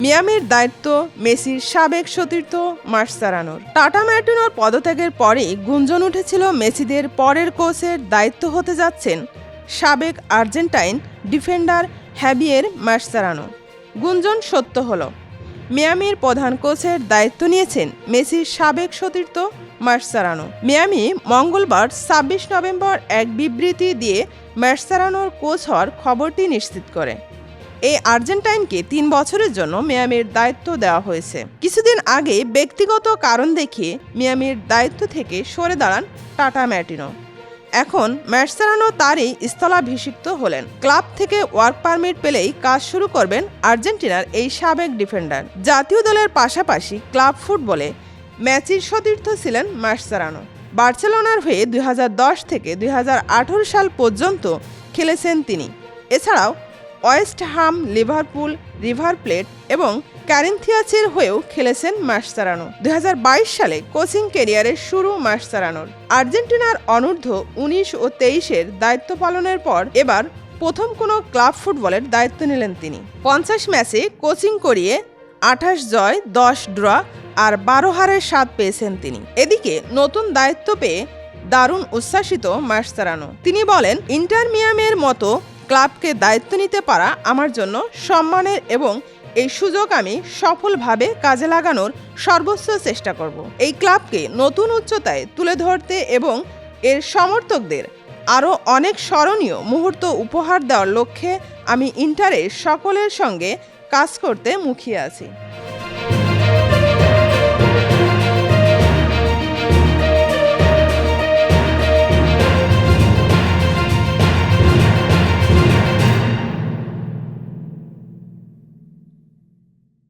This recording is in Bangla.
মিয়ামির দায়িত্ব মেসির সাবেক সতীর্থ মাসচেরানোর। টাটা ম্যার্টিনোর পদত্যাগের পরেই গুঞ্জন উঠেছিল মেসিদের পরের কোচের দায়িত্ব হতে যাচ্ছেন সাবেক আর্জেন্টাইন ডিফেন্ডার হ্যাভিয়ের মাসচেরানো। গুঞ্জন সত্য হলো, মিয়ামির প্রধান কোচের দায়িত্ব নিয়েছেন মেসির সাবেক সতীর্থ মাসচেরানো। মিয়ামি মঙ্গলবার ২৬ নভেম্বর এক বিবৃতি দিয়ে মাসচেরানোর কোচ হওয়ার খবরটি নিশ্চিত করে। এই আর্জেন্টাইনকে ৩ বছরের জন্য মিয়ামির দায়িত্ব দেওয়া হয়েছে। কিছুদিন আগে ব্যক্তিগত কারণ দেখিয়ে মিয়ামির দায়িত্ব থেকে সরে দাঁড়ান টাটা ম্যার্টিনো। এখন মাসচেরানো তারই স্থলাভিষিক্ত হলেন। ক্লাব থেকে ওয়ার্ক পারমিট পেলেই কাজ শুরু করবেন আর্জেন্টিনার এই সাবেক ডিফেন্ডার। জাতীয় দলের পাশাপাশি ক্লাব ফুটবলে ম্যাচের সতীর্থ ছিলেন মাসচেরানো। বার্সেলোনার হয়ে ২০১০ থেকে ২০১৮ সাল পর্যন্ত খেলেছেন তিনি। এছাড়াও ওয়েস্ট হাম, লিভারপুল, রিভার প্লেট এবং ক্যারিনথিয়াসের হয়েও খেলেছেন মাসচেরানো। ২০২২ সালে কোচিং ক্যারিয়ারের শুরু মাসচেরানোর। আর্জেন্টিনার অনূর্ধ্ব ১৯ ও ২৩-এর দায়িত্ব পালনের পর এবার প্রথম কোনো ক্লাব ফুটবলের দায়িত্ব নিলেন তিনি। ৫০ ম্যাচে কোচিং করিয়ে ২৮ জয়, ১০ ড্র আর ১২ হারের স্বাদ পেয়েছেন তিনি। এদিকে নতুন দায়িত্ব পেয়ে দারুণ উচ্ছ্বাসিত মাসচেরানো। তিনি বলেন, ইন্টার মিয়ামির মতো ক্লাবকে দায়িত্ব নিতে পারা আমার জন্য সম্মানের এবং এই সুযোগ আমি সফলভাবে কাজে লাগানোর সর্বোচ্চ চেষ্টা করব। এই ক্লাবকে নতুন উচ্চতায় তুলে ধরতে এবং এর সমর্থকদের আরও অনেক স্মরণীয় মুহূর্ত উপহার দেওয়ার লক্ষ্যে আমি ইন্টারের সকলের সঙ্গে কাজ করতে মুখিয়ে আছি।